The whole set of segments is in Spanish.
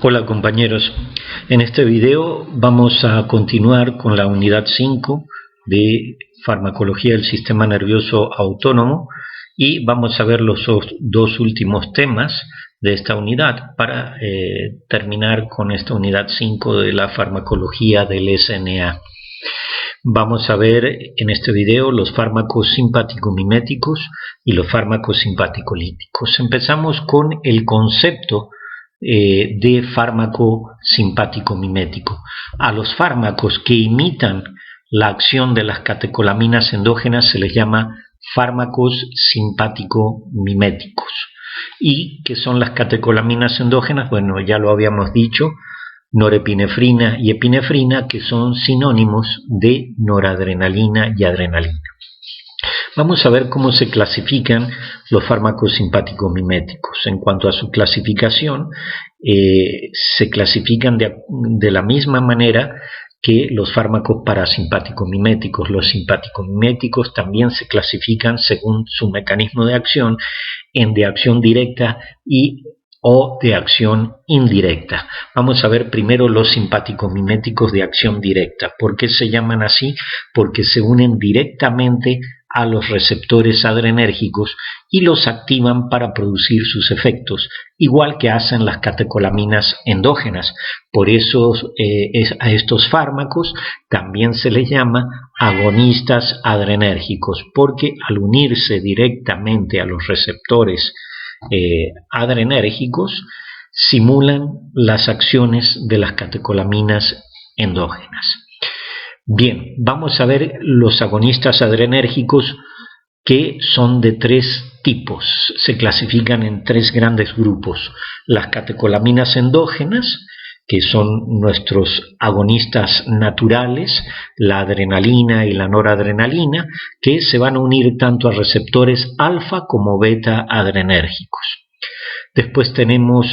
Hola compañeros, en este video vamos a continuar con la unidad 5 de farmacología del sistema nervioso autónomo y vamos a ver los dos últimos temas de esta unidad para terminar con esta unidad 5 de la farmacología del SNA. Vamos a ver en este video los fármacos simpático-miméticos y los fármacos simpático-líticos. Empezamos con el concepto de fármaco simpático-mimético. A los fármacos que imitan la acción de las catecolaminas endógenas se les llama fármacos simpático-miméticos. ¿Y qué son las catecolaminas endógenas? Bueno, ya lo habíamos dicho, norepinefrina y epinefrina, que son sinónimos de noradrenalina y adrenalina. Vamos a ver cómo se clasifican los fármacos simpático-miméticos. En cuanto a su clasificación, se clasifican de la misma manera que los fármacos parasimpático-miméticos. Los simpático-miméticos también se clasifican según su mecanismo de acción en de acción directa o de acción indirecta. Vamos a ver primero los simpático-miméticos de acción directa. ¿Por qué se llaman así? Porque se unen directamente a los receptores adrenérgicos y los activan para producir sus efectos, igual que hacen las catecolaminas endógenas. Por eso a estos fármacos también se les llama agonistas adrenérgicos, porque al unirse directamente a los receptores adrenérgicos simulan las acciones de las catecolaminas endógenas. Bien, vamos a ver los agonistas adrenérgicos, que son de tres tipos. Se clasifican en tres grandes grupos: las catecolaminas endógenas, que son nuestros agonistas naturales, la adrenalina y la noradrenalina, que se van a unir tanto a receptores alfa como beta adrenérgicos. Después tenemos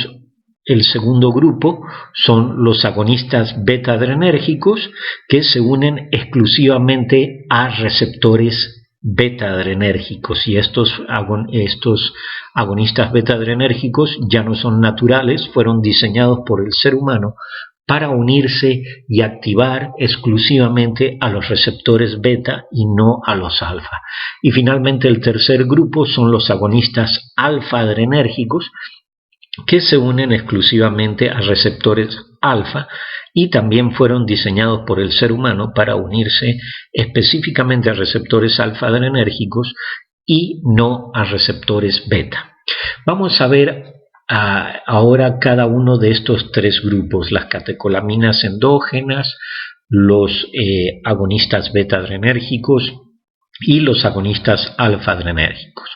el segundo grupo, son los agonistas beta adrenérgicos, que se unen exclusivamente a receptores beta adrenérgicos, y estos agonistas beta adrenérgicos ya no son naturales, fueron diseñados por el ser humano para unirse y activar exclusivamente a los receptores beta y no a los alfa. Y finalmente el tercer grupo son los agonistas alfa adrenérgicos, que se unen exclusivamente a receptores alfa y también fueron diseñados por el ser humano para unirse específicamente a receptores alfa adrenérgicos y no a receptores beta. Vamos a ver ahora cada uno de estos tres grupos: las catecolaminas endógenas, los agonistas beta adrenérgicos y los agonistas alfa adrenérgicos.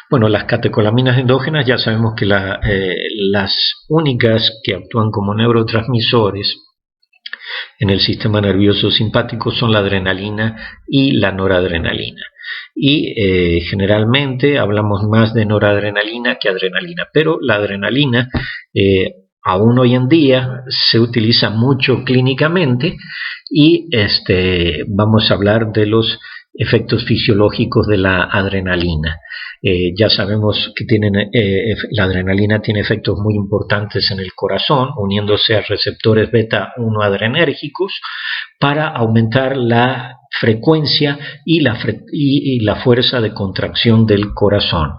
Bueno, las catecolaminas endógenas ya sabemos que las únicas que actúan como neurotransmisores en el sistema nervioso simpático son la adrenalina y la noradrenalina. Y generalmente hablamos más de noradrenalina que adrenalina, pero la adrenalina aún hoy en día se utiliza mucho clínicamente y vamos a hablar de los efectos fisiológicos de la adrenalina. Ya sabemos que la adrenalina tiene efectos muy importantes en el corazón, uniéndose a receptores beta 1 adrenérgicos para aumentar la frecuencia y la fuerza de contracción del corazón.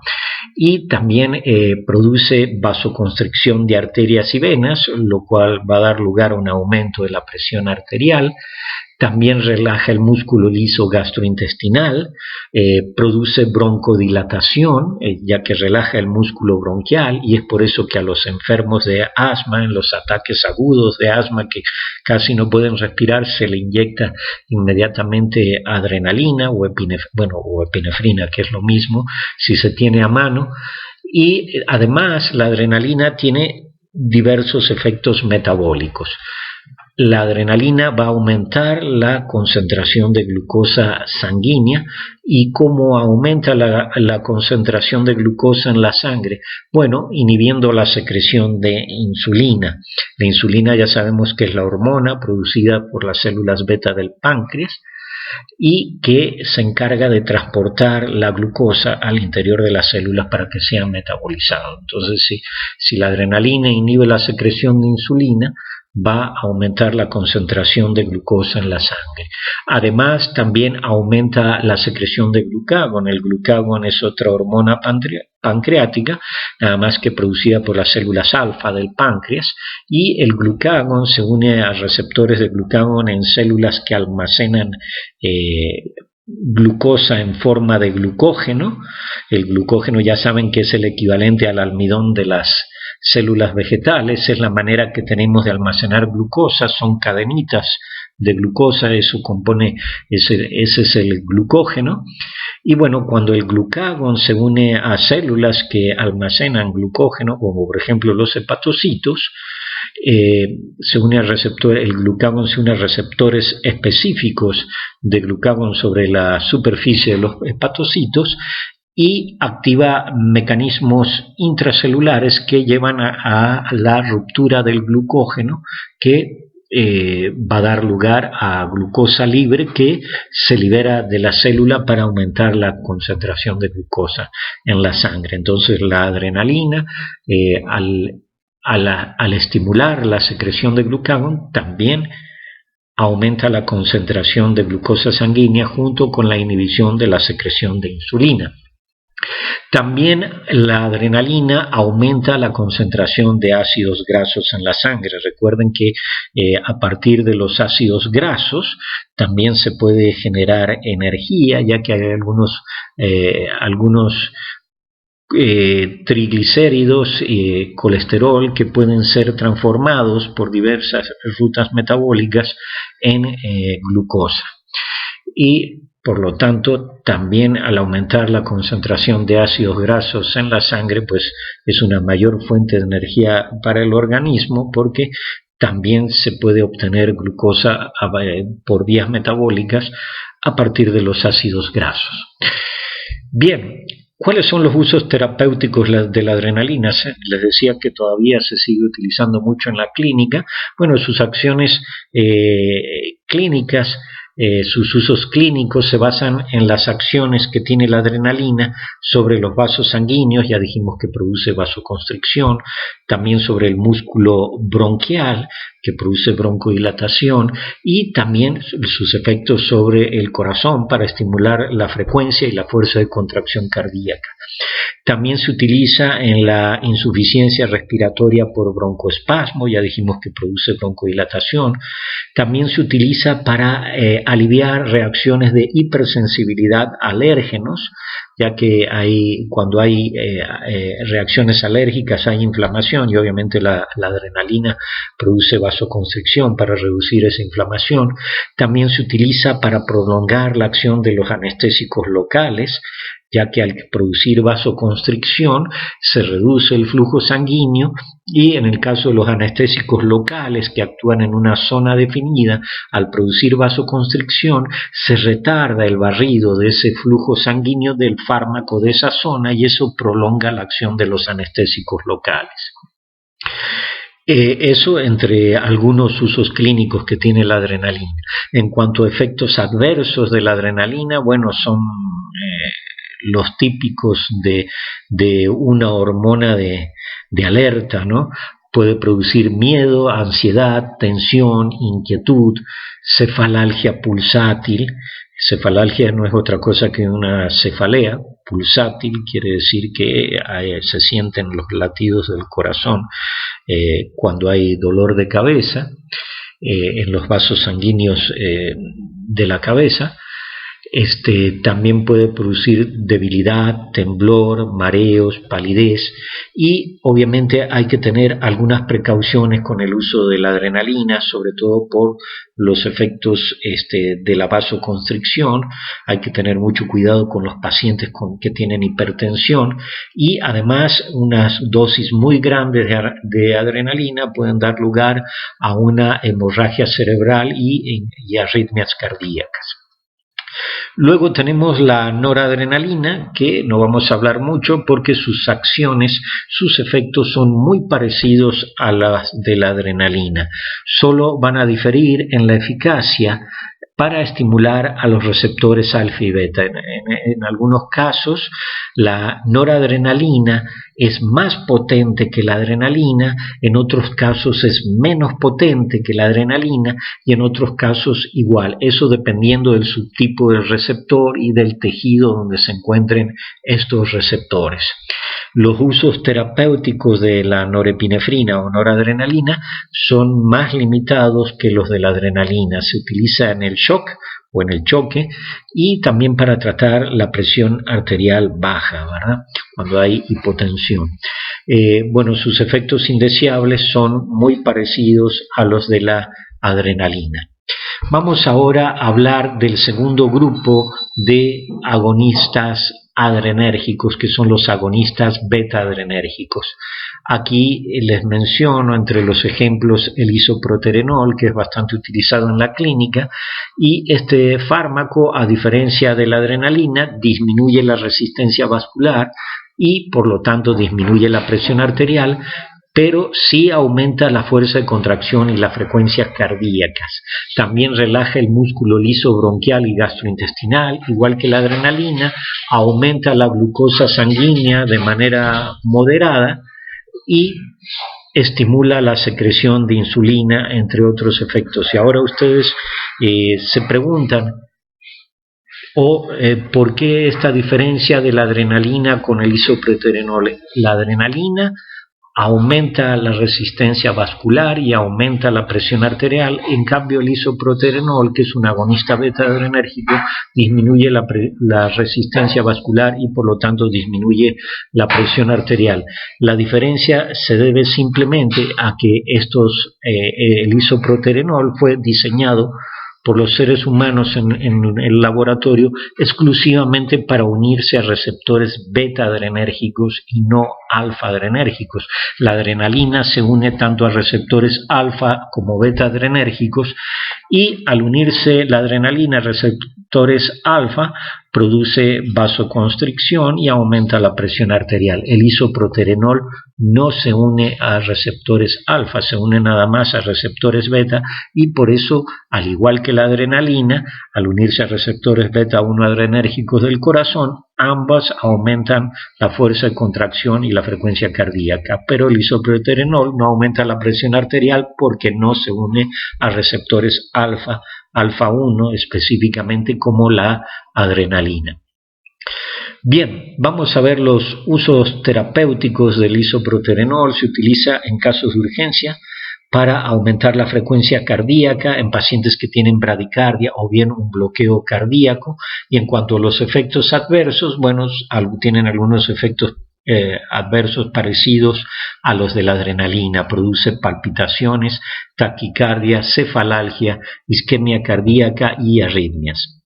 Y también produce vasoconstricción de arterias y venas, lo cual va a dar lugar a un aumento de la presión arterial. También relaja el músculo liso gastrointestinal, produce broncodilatación, ya que relaja el músculo bronquial, y es por eso que a los enfermos de asma, en los ataques agudos de asma que casi no pueden respirar, se le inyecta inmediatamente adrenalina o epinefrina, que es lo mismo si se tiene a mano. Y además la adrenalina tiene diversos efectos metabólicos. La adrenalina va a aumentar la concentración de glucosa sanguínea. ¿Y cómo aumenta la concentración de glucosa en la sangre? Bueno, inhibiendo la secreción de insulina. La insulina ya sabemos que es la hormona producida por las células beta del páncreas, y que se encarga de transportar la glucosa al interior de las células para que sean metabolizados. Entonces, si la adrenalina inhibe la secreción de insulina, va a aumentar la concentración de glucosa en la sangre. Además, también aumenta la secreción de glucagón. El glucagón es otra hormona pancreática, nada más que producida por las células alfa del páncreas, y el glucagón se une a receptores de glucagón en células que almacenan glucosa en forma de glucógeno. El glucógeno ya saben que es el equivalente al almidón de las células vegetales, es la manera que tenemos de almacenar glucosa, son cadenitas de glucosa, ese es el glucógeno. Y bueno, cuando el glucagón se une a células que almacenan glucógeno, como por ejemplo los hepatocitos, se une al receptor, el glucagón se une a receptores específicos de glucagón sobre la superficie de los hepatocitos y activa mecanismos intracelulares que llevan a la ruptura del glucógeno, que va a dar lugar a glucosa libre que se libera de la célula para aumentar la concentración de glucosa en la sangre. Entonces la adrenalina, al estimular la secreción de glucagón, también aumenta la concentración de glucosa sanguínea junto con la inhibición de la secreción de insulina. También la adrenalina aumenta la concentración de ácidos grasos en la sangre. Recuerden que a partir de los ácidos grasos también se puede generar energía, ya que hay algunos triglicéridos y colesterol que pueden ser transformados por diversas rutas metabólicas en glucosa. Y por lo tanto, también al aumentar la concentración de ácidos grasos en la sangre, pues es una mayor fuente de energía para el organismo, porque también se puede obtener glucosa por vías metabólicas a partir de los ácidos grasos. Bien, ¿cuáles son los usos terapéuticos de la adrenalina? Les decía que todavía se sigue utilizando mucho en la clínica. Bueno, sus acciones clínicas, sus usos clínicos se basan en las acciones que tiene la adrenalina sobre los vasos sanguíneos, ya dijimos que produce vasoconstricción, también sobre el músculo bronquial, que produce broncodilatación, y también sus efectos sobre el corazón para estimular la frecuencia y la fuerza de contracción cardíaca. También se utiliza en la insuficiencia respiratoria por broncoespasmo, ya dijimos que produce broncodilatación. También se utiliza para aliviar reacciones de hipersensibilidad a alérgenos, ya que cuando hay reacciones alérgicas hay inflamación y obviamente la adrenalina produce vasoconstricción para reducir esa inflamación. También se utiliza para prolongar la acción de los anestésicos locales, ya que al producir vasoconstricción se reduce el flujo sanguíneo y en el caso de los anestésicos locales que actúan en una zona definida, al producir vasoconstricción se retarda el barrido de ese flujo sanguíneo del fármaco de esa zona y eso prolonga la acción de los anestésicos locales. Eso entre algunos usos clínicos que tiene la adrenalina. En cuanto a efectos adversos de la adrenalina, bueno, son los típicos de una hormona de alerta, ¿no? Puede producir miedo, ansiedad, tensión, inquietud, cefalalgia pulsátil. Cefalalgia no es otra cosa que una cefalea. Pulsátil quiere decir que se sienten los latidos del corazón cuando hay dolor de cabeza en los vasos sanguíneos de la cabeza. También puede producir debilidad, temblor, mareos, palidez y obviamente hay que tener algunas precauciones con el uso de la adrenalina, sobre todo por los efectos de la vasoconstricción. Hay que tener mucho cuidado con los pacientes que tienen hipertensión y además unas dosis muy grandes de adrenalina pueden dar lugar a una hemorragia cerebral y arritmias cardíacas. Luego tenemos la noradrenalina, que no vamos a hablar mucho porque sus acciones, sus efectos son muy parecidos a las de la adrenalina. Solo van a diferir en la eficacia para estimular a los receptores alfa y beta. En algunos casos, la noradrenalina es más potente que la adrenalina, en otros casos es menos potente que la adrenalina y en otros casos igual. Eso dependiendo del subtipo del receptor y del tejido donde se encuentren estos receptores. Los usos terapéuticos de la norepinefrina o noradrenalina son más limitados que los de la adrenalina. Se utiliza en el shock o en el choque y también para tratar la presión arterial baja, ¿verdad? Cuando hay hipotensión. Bueno, sus efectos indeseables son muy parecidos a los de la adrenalina. Vamos ahora a hablar del segundo grupo de agonistas adrenérgicos, que son los agonistas beta-adrenérgicos. Aquí les menciono entre los ejemplos el isoproterenol, que es bastante utilizado en la clínica, y este fármaco, a diferencia de la adrenalina, disminuye la resistencia vascular y por lo tanto disminuye la presión arterial, pero sí aumenta la fuerza de contracción y las frecuencias cardíacas. También relaja el músculo liso bronquial y gastrointestinal, igual que la adrenalina, aumenta la glucosa sanguínea de manera moderada y estimula la secreción de insulina, entre otros efectos. Y ahora ustedes se preguntan, ¿por qué esta diferencia de la adrenalina con el isoproterenol? La adrenalina aumenta la resistencia vascular y aumenta la presión arterial, en cambio el isoproterenol, que es un agonista beta-adrenérgico, disminuye la resistencia vascular y por lo tanto disminuye la presión arterial. La diferencia se debe simplemente a que el isoproterenol fue diseñado por los seres humanos en el laboratorio exclusivamente para unirse a receptores beta-adrenérgicos y no alfa-adrenérgicos. La adrenalina se une tanto a receptores alfa como beta-adrenérgicos y al unirse la adrenalina a receptores alfa produce vasoconstricción y aumenta la presión arterial. El isoproterenol no se une a receptores alfa, se une nada más a receptores beta y por eso, al igual que la adrenalina, al unirse a receptores beta-1 adrenérgicos del corazón, ambas aumentan la fuerza de contracción y la frecuencia cardíaca, pero el isoproterenol no aumenta la presión arterial porque no se une a receptores alfa 1 específicamente como la adrenalina. Bien, vamos a ver los usos terapéuticos del isoproterenol. Se utiliza en casos de urgencia para aumentar la frecuencia cardíaca en pacientes que tienen bradicardia o bien un bloqueo cardíaco. Y en cuanto a los efectos adversos, bueno, tienen algunos efectos adversos parecidos a los de la adrenalina. Produce palpitaciones, taquicardia, cefalalgia, isquemia cardíaca y arritmias.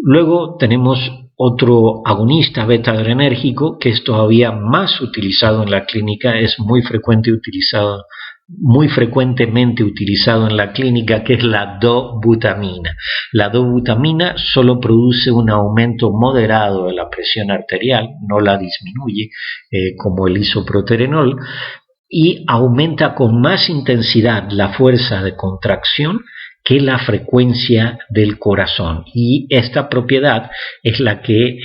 Luego tenemos otro agonista beta-adrenérgico que es todavía más utilizado en la clínica, es muy frecuentemente utilizado en la clínica, que es la dobutamina. La dobutamina solo produce un aumento moderado de la presión arterial, no la disminuye como el isoproterenol, y aumenta con más intensidad la fuerza de contracción que la frecuencia del corazón, y esta propiedad es la que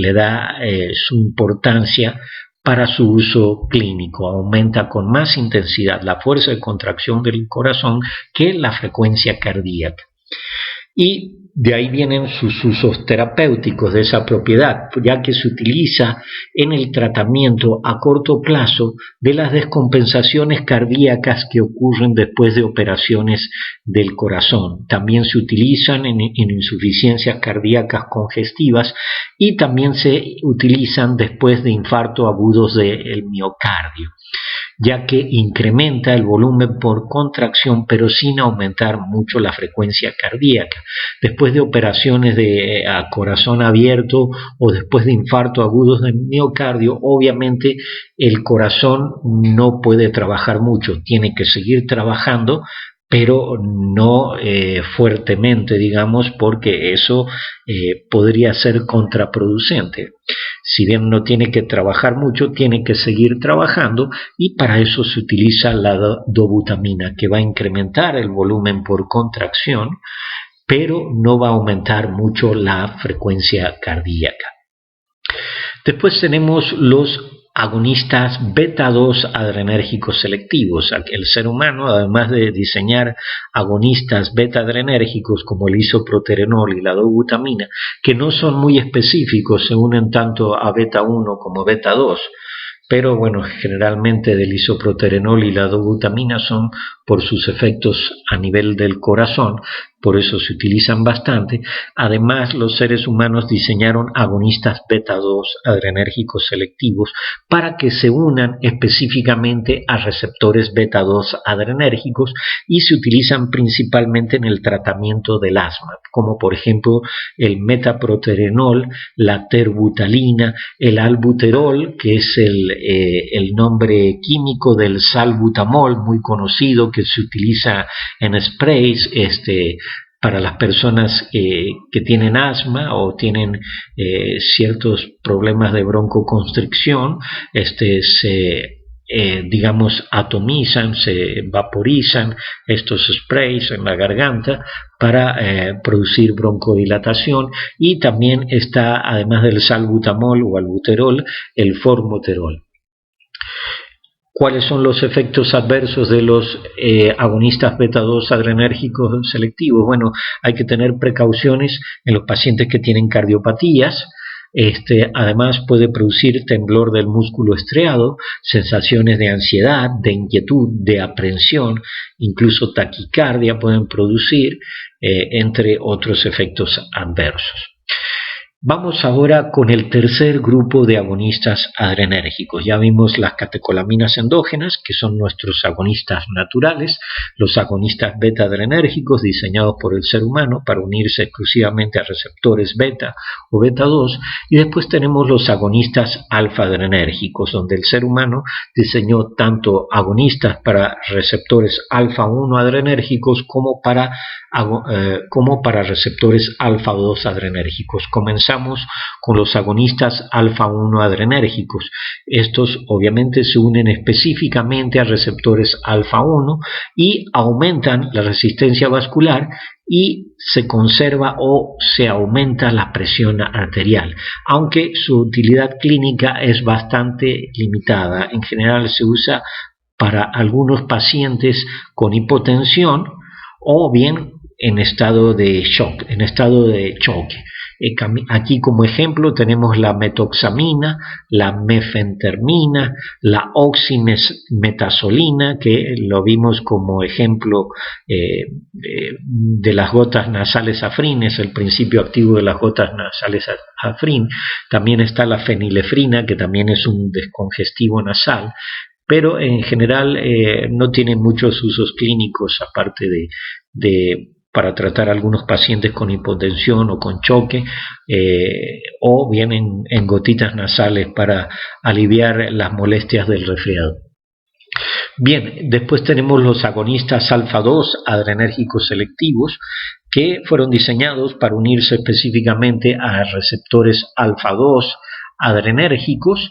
le da su importancia para su uso clínico. Aumenta con más intensidad la fuerza de contracción del corazón que la frecuencia cardíaca. Y de ahí vienen sus usos terapéuticos de esa propiedad, ya que se utiliza en el tratamiento a corto plazo de las descompensaciones cardíacas que ocurren después de operaciones del corazón. También se utilizan en insuficiencias cardíacas congestivas y también se utilizan después de infarto agudos del miocardio, ya que incrementa el volumen por contracción pero sin aumentar mucho la frecuencia cardíaca. Después de operaciones a corazón abierto o después de infarto agudos del miocardio, obviamente el corazón no puede trabajar mucho, tiene que seguir trabajando, pero no fuertemente, digamos, porque eso podría ser contraproducente. Si bien no tiene que trabajar mucho, tiene que seguir trabajando, y para eso se utiliza la dobutamina, que va a incrementar el volumen por contracción pero no va a aumentar mucho la frecuencia cardíaca. Después tenemos los agonistas beta-2 adrenérgicos selectivos. El ser humano, además de diseñar agonistas beta-adrenérgicos como el isoproterenol y la dobutamina, que no son muy específicos, se unen tanto a beta-1 como beta-2, pero bueno, generalmente del isoproterenol y la dobutamina son por sus efectos a nivel del corazón, por eso se utilizan bastante. Además, los seres humanos diseñaron agonistas beta-2 adrenérgicos selectivos para que se unan específicamente a receptores beta-2 adrenérgicos y se utilizan principalmente en el tratamiento del asma, como por ejemplo el metaproterenol, la terbutalina, el albuterol, que es el nombre químico del salbutamol, muy conocido, que se utiliza en sprays para las personas que tienen asma o tienen ciertos problemas de broncoconstricción. Atomizan, se vaporizan estos sprays en la garganta para producir broncodilatación, y también está, además del salbutamol o albuterol, el formoterol. ¿Cuáles son los efectos adversos de los agonistas beta-2 adrenérgicos selectivos? Bueno, hay que tener precauciones en los pacientes que tienen cardiopatías. Además puede producir temblor del músculo estriado, sensaciones de ansiedad, de inquietud, de aprensión, incluso taquicardia pueden producir, entre otros efectos adversos. Vamos ahora con el tercer grupo de agonistas adrenérgicos. Ya vimos las catecolaminas endógenas, que son nuestros agonistas naturales, los agonistas beta-adrenérgicos diseñados por el ser humano para unirse exclusivamente a receptores beta o beta-2, y después tenemos los agonistas alfa-adrenérgicos, donde el ser humano diseñó tanto agonistas para receptores alfa-1 adrenérgicos como para receptores alfa-2 adrenérgicos. Comenzamos con los agonistas alfa-1 adrenérgicos. Estos obviamente se unen específicamente a receptores alfa-1 y aumentan la resistencia vascular y se conserva o se aumenta la presión arterial, aunque su utilidad clínica es bastante limitada. En general se usa para algunos pacientes con hipotensión o bien en estado de shock, en estado de choque. Aquí como ejemplo tenemos la metoxamina, la mefentermina, la oximetazolina, que lo vimos como ejemplo de las gotas nasales Afrin, es el principio activo de las gotas nasales Afrin. También está la fenilefrina, que también es un descongestivo nasal, pero en general no tiene muchos usos clínicos aparte para tratar a algunos pacientes con hipotensión o con choque, o bien en gotitas nasales para aliviar las molestias del resfriado. Bien, después tenemos los agonistas alfa-2 adrenérgicos selectivos, que fueron diseñados para unirse específicamente a receptores alfa-2 adrenérgicos,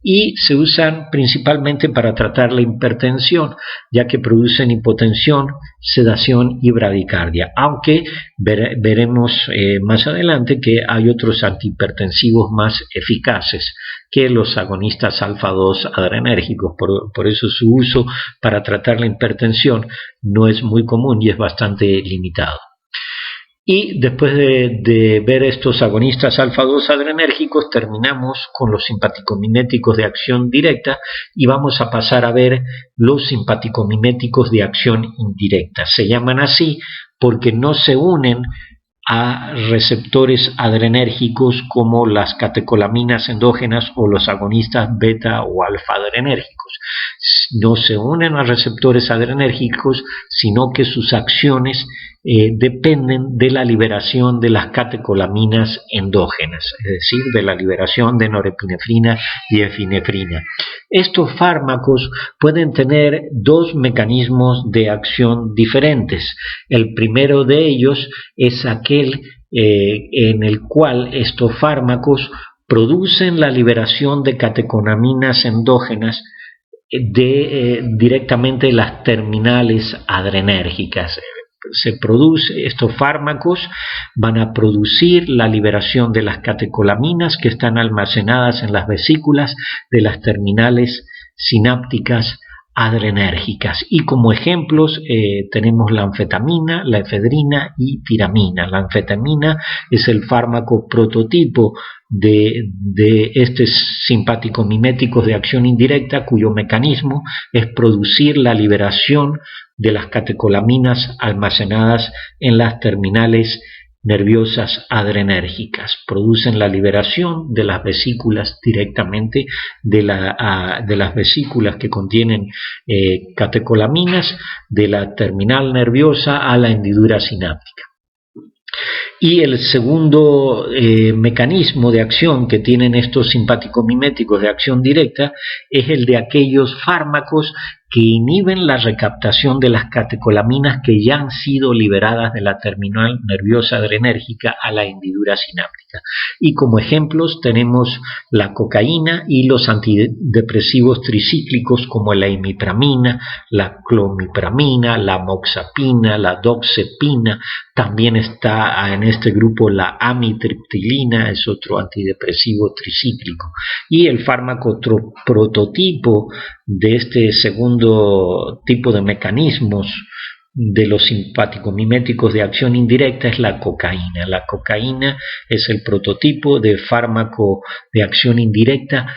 y se usan principalmente para tratar la hipertensión, ya que producen hipotensión, sedación y bradicardia, aunque veremos más adelante que hay otros antihipertensivos más eficaces que los agonistas alfa-2 adrenérgicos. Por eso su uso para tratar la hipertensión no es muy común y es bastante limitado. Y después de ver estos agonistas alfa-2 adrenérgicos, terminamos con los simpaticomiméticos de acción directa y vamos a pasar a ver los simpaticomiméticos de acción indirecta. Se llaman así porque no se unen a receptores adrenérgicos como las catecolaminas endógenas o los agonistas beta o alfa adrenérgicos. No se unen a receptores adrenérgicos, sino que sus acciones dependen de la liberación de las catecolaminas endógenas, es decir, de la liberación de norepinefrina y epinefrina. Estos fármacos pueden tener dos mecanismos de acción diferentes. El primero de ellos es aquel en el cual estos fármacos producen la liberación de catecolaminas endógenas directamente las terminales adrenérgicas. estos fármacos van a producir la liberación de las catecolaminas que están almacenadas en las vesículas de las terminales sinápticas adrenérgicas. Y como ejemplos tenemos la anfetamina, la efedrina y tiramina. La anfetamina es el fármaco prototipo de estos simpático-miméticos de acción indirecta, cuyo mecanismo es producir la liberación de las catecolaminas almacenadas en las terminales nerviosas adrenérgicas. Producen la liberación de las vesículas directamente de las vesículas que contienen catecolaminas de la terminal nerviosa a la hendidura sináptica. Y el segundo mecanismo de acción que tienen estos simpático-miméticos de acción directa es el de aquellos fármacos que inhiben la recaptación de las catecolaminas que ya han sido liberadas de la terminal nerviosa adrenérgica a la hendidura sináptica. Y como ejemplos tenemos la cocaína y los antidepresivos tricíclicos como la imipramina, la clomipramina, la moxapina, la doxepina. También está en este grupo la amitriptilina, es otro antidepresivo tricíclico. Y el fármaco prototipo de este segundo tipo de mecanismos de los simpático-miméticos de acción indirecta es la cocaína. La cocaína es el prototipo de fármaco de acción indirecta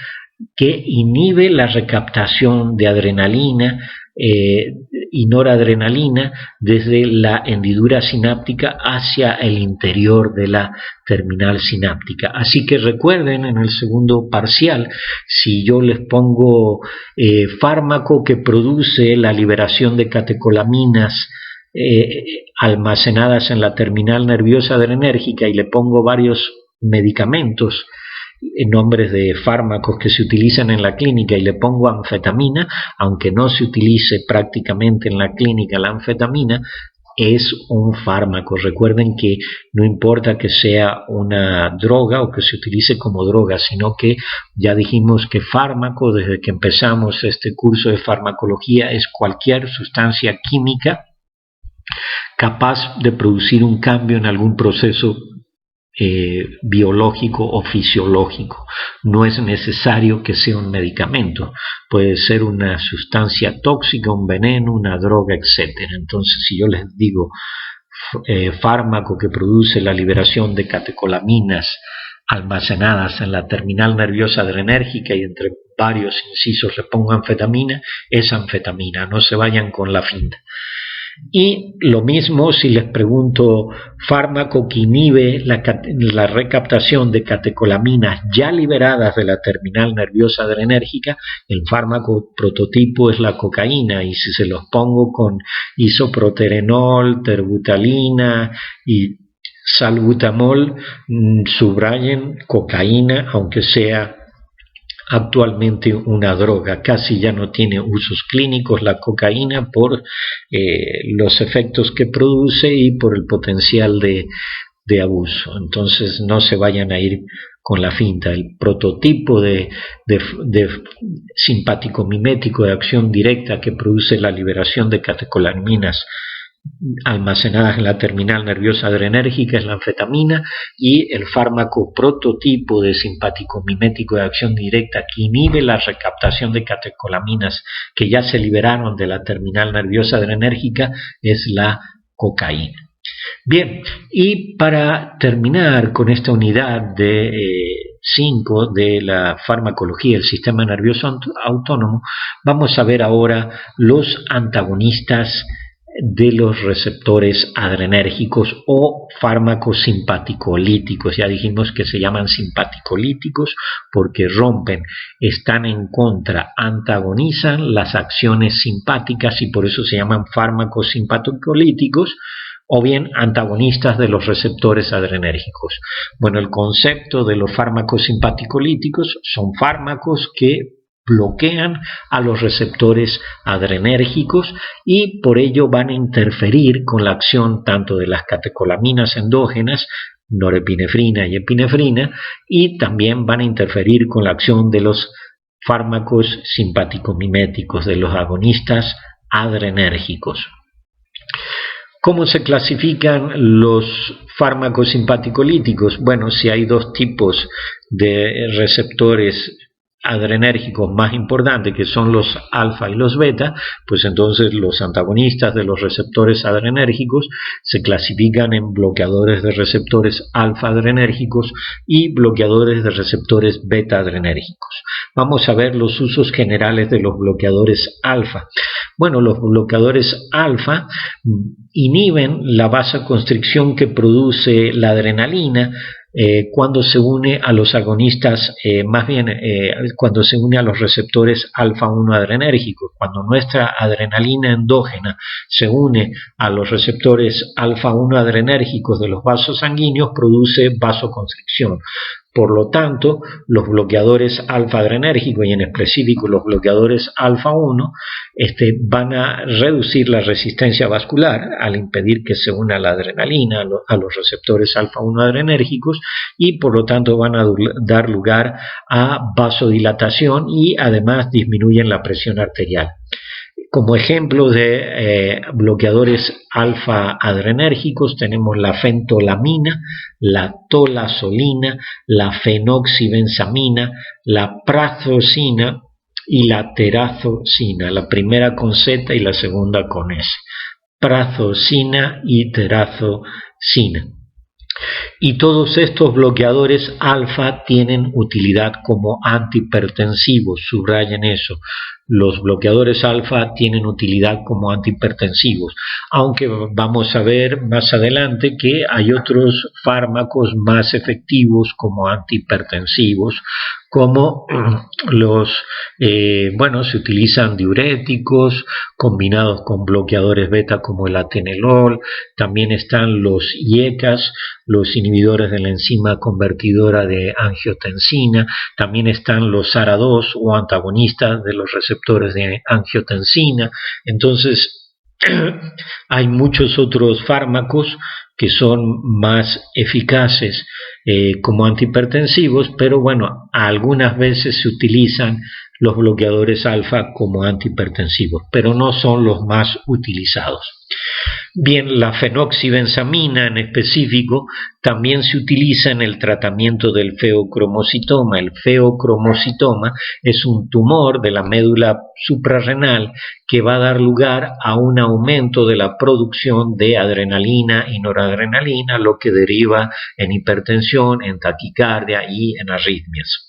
que inhibe la recaptación de adrenalina y noradrenalina desde la hendidura sináptica hacia el interior de la terminal sináptica. Así que recuerden en el segundo parcial, si yo les pongo fármaco que produce la liberación de catecolaminas almacenadas en la terminal nerviosa adrenérgica y le pongo varios medicamentos, nombres de fármacos que se utilizan en la clínica y le pongo anfetamina, aunque no se utilice prácticamente en la clínica la anfetamina, es un fármaco. Recuerden que no importa que sea una droga o que se utilice como droga, sino que ya dijimos que fármaco, desde que empezamos este curso de farmacología, es cualquier sustancia química capaz de producir un cambio en algún proceso biológico o fisiológico. No es necesario que sea un medicamento, puede ser una sustancia tóxica, un veneno, una droga, etc. Entonces, si yo les digo fármaco que produce la liberación de catecolaminas almacenadas en la terminal nerviosa adrenérgica y entre varios incisos le pongo anfetamina, es anfetamina, no se vayan con la finta. Y lo mismo si les pregunto fármaco que inhibe la recaptación de catecolaminas ya liberadas de la terminal nerviosa adrenérgica, el fármaco prototipo es la cocaína, y si se los pongo con isoproterenol, terbutalina y salbutamol, subrayen cocaína, aunque sea actualmente una droga. Casi ya no tiene usos clínicos la cocaína por los efectos que produce y por el potencial de abuso. Entonces no se vayan a ir con la finta. El prototipo de simpático mimético de acción directa que produce la liberación de catecolaminas almacenadas en la terminal nerviosa adrenérgica es la anfetamina, y el fármaco prototipo de simpático mimético de acción directa que inhibe la recaptación de catecolaminas que ya se liberaron de la terminal nerviosa adrenérgica es la cocaína. Bien, y para terminar con esta unidad de 5 de la farmacología del sistema nervioso autónomo, vamos a ver ahora los antagonistas de los receptores adrenérgicos o fármacos simpaticolíticos. Ya dijimos que se llaman simpaticolíticos porque rompen, están en contra, antagonizan las acciones simpáticas y por eso se llaman fármacos simpaticolíticos, o bien antagonistas de los receptores adrenérgicos. Bueno, el concepto de los fármacos simpaticolíticos son fármacos que bloquean a los receptores adrenérgicos y por ello van a interferir con la acción tanto de las catecolaminas endógenas, norepinefrina y epinefrina, y también van a interferir con la acción de los fármacos simpático-miméticos, de los agonistas adrenérgicos. ¿Cómo se clasifican los fármacos simpaticolíticos? Bueno, si hay dos tipos de receptores adrenérgicos más importantes, que son los alfa y los beta, pues entonces los antagonistas de los receptores adrenérgicos se clasifican en bloqueadores de receptores alfa adrenérgicos y bloqueadores de receptores beta adrenérgicos. Vamos a ver los usos generales de los bloqueadores alfa. Bueno, los bloqueadores alfa inhiben la vasoconstricción que produce la adrenalina cuando se une a los agonistas, cuando se une a los receptores alfa-1 adrenérgicos. Cuando nuestra adrenalina endógena se une a los receptores alfa-1 adrenérgicos de los vasos sanguíneos, produce vasoconstricción. Por lo tanto, los bloqueadores alfa-adrenérgicos y en específico los bloqueadores alfa-1 van a reducir la resistencia vascular al impedir que se una la adrenalina a los receptores alfa-1 adrenérgicos y por lo tanto van a dar lugar a vasodilatación y además disminuyen la presión arterial. Como ejemplo de bloqueadores alfa-adrenérgicos tenemos la fentolamina, la tolazolina, la fenoxibensamina, la prazosina y la terazocina, la primera con Z y la segunda con S. Prazosina y terazocina. Y todos estos bloqueadores alfa tienen utilidad como antihipertensivos, subrayen eso. Los bloqueadores alfa tienen utilidad como antihipertensivos, aunque vamos a ver más adelante que hay otros fármacos más efectivos como antihipertensivos, como se utilizan diuréticos combinados con bloqueadores beta como el atenolol. También están los IECAs, los inhibidores de la enzima convertidora de angiotensina. También están los ARA2 o antagonistas de los receptores de angiotensina. Entonces hay muchos otros fármacos que son más eficaces como antihipertensivos, pero bueno, algunas veces se utilizan los bloqueadores alfa como antihipertensivos, pero no son los más utilizados. Bien, la fenoxibensamina en específico también se utiliza en el tratamiento del feocromocitoma. El feocromocitoma es un tumor de la médula suprarrenal que va a dar lugar a un aumento de la producción de adrenalina y noradrenalina, lo que deriva en hipertensión, en taquicardia y en arritmias.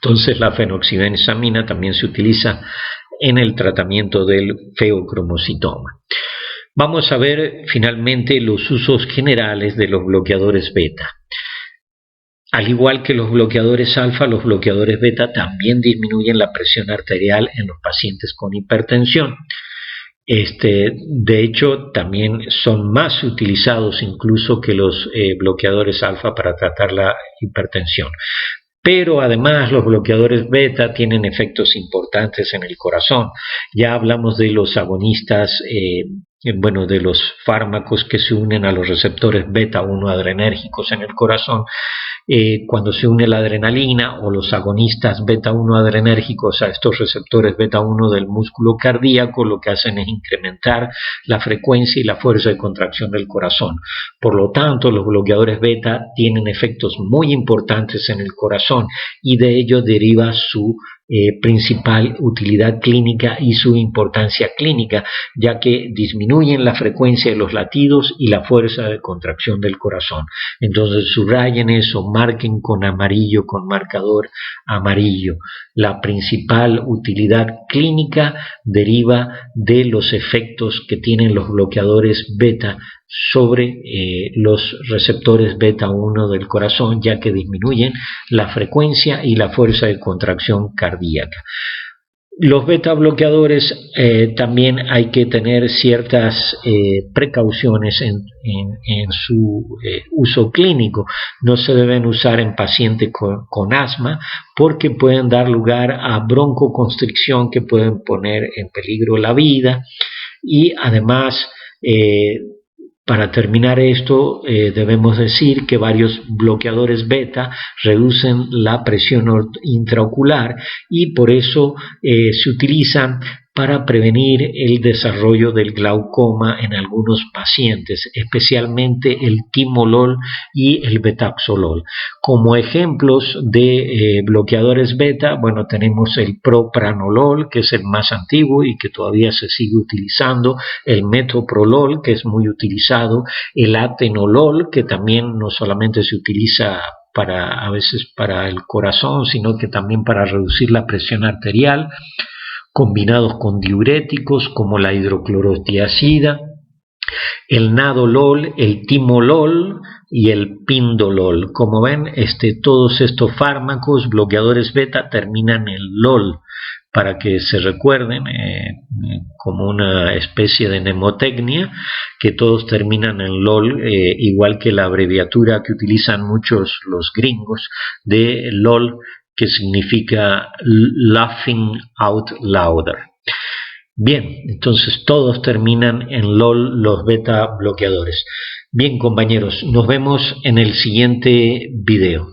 Entonces la fenoxibensamina también se utiliza en el tratamiento del feocromocitoma. Vamos a ver finalmente los usos generales de los bloqueadores beta. Al igual que los bloqueadores alfa, los bloqueadores beta también disminuyen la presión arterial en los pacientes con hipertensión. De hecho, también son más utilizados incluso que los bloqueadores alfa para tratar la hipertensión. Pero además los bloqueadores beta tienen efectos importantes en el corazón. Ya hablamos de los agonistas, de los fármacos que se unen a los receptores beta-1 adrenérgicos en el corazón. Cuando se une la adrenalina o los agonistas beta-1 adrenérgicos a estos receptores beta-1 del músculo cardíaco, lo que hacen es incrementar la frecuencia y la fuerza de contracción del corazón. Por lo tanto, los bloqueadores beta tienen efectos muy importantes en el corazón y de ello deriva su principal utilidad clínica y su importancia clínica, ya que disminuyen la frecuencia de los latidos y la fuerza de contracción del corazón. Entonces subrayen eso, marquen con amarillo, con marcador amarillo. La principal utilidad clínica deriva de los efectos que tienen los bloqueadores beta sobre los receptores beta-1 del corazón, ya que disminuyen la frecuencia y la fuerza de contracción cardíaca. Los beta bloqueadores también hay que tener ciertas precauciones en su uso clínico. No se deben usar en pacientes con asma porque pueden dar lugar a broncoconstricción que pueden poner en peligro la vida y además para terminar esto, debemos decir que varios bloqueadores beta reducen la presión intraocular y por eso se utilizan para prevenir el desarrollo del glaucoma en algunos pacientes, especialmente el timolol y el betaxolol. Como ejemplos de bloqueadores beta, bueno, tenemos el propranolol, que es el más antiguo y que todavía se sigue utilizando, el metoprolol, que es muy utilizado, el atenolol, que también no solamente se utiliza a veces para el corazón, sino que también para reducir la presión arterial, combinados con diuréticos como la hidroclorotiazida, el nadolol, el timolol y el pindolol. Como ven, todos estos fármacos bloqueadores beta terminan en lol, para que se recuerden, como una especie de mnemotecnia, que todos terminan en LOL, igual que la abreviatura que utilizan muchos los gringos de LOL, que significa Laughing Out Louder. Bien, entonces todos terminan en LOL los beta bloqueadores. Bien, compañeros, nos vemos en el siguiente video.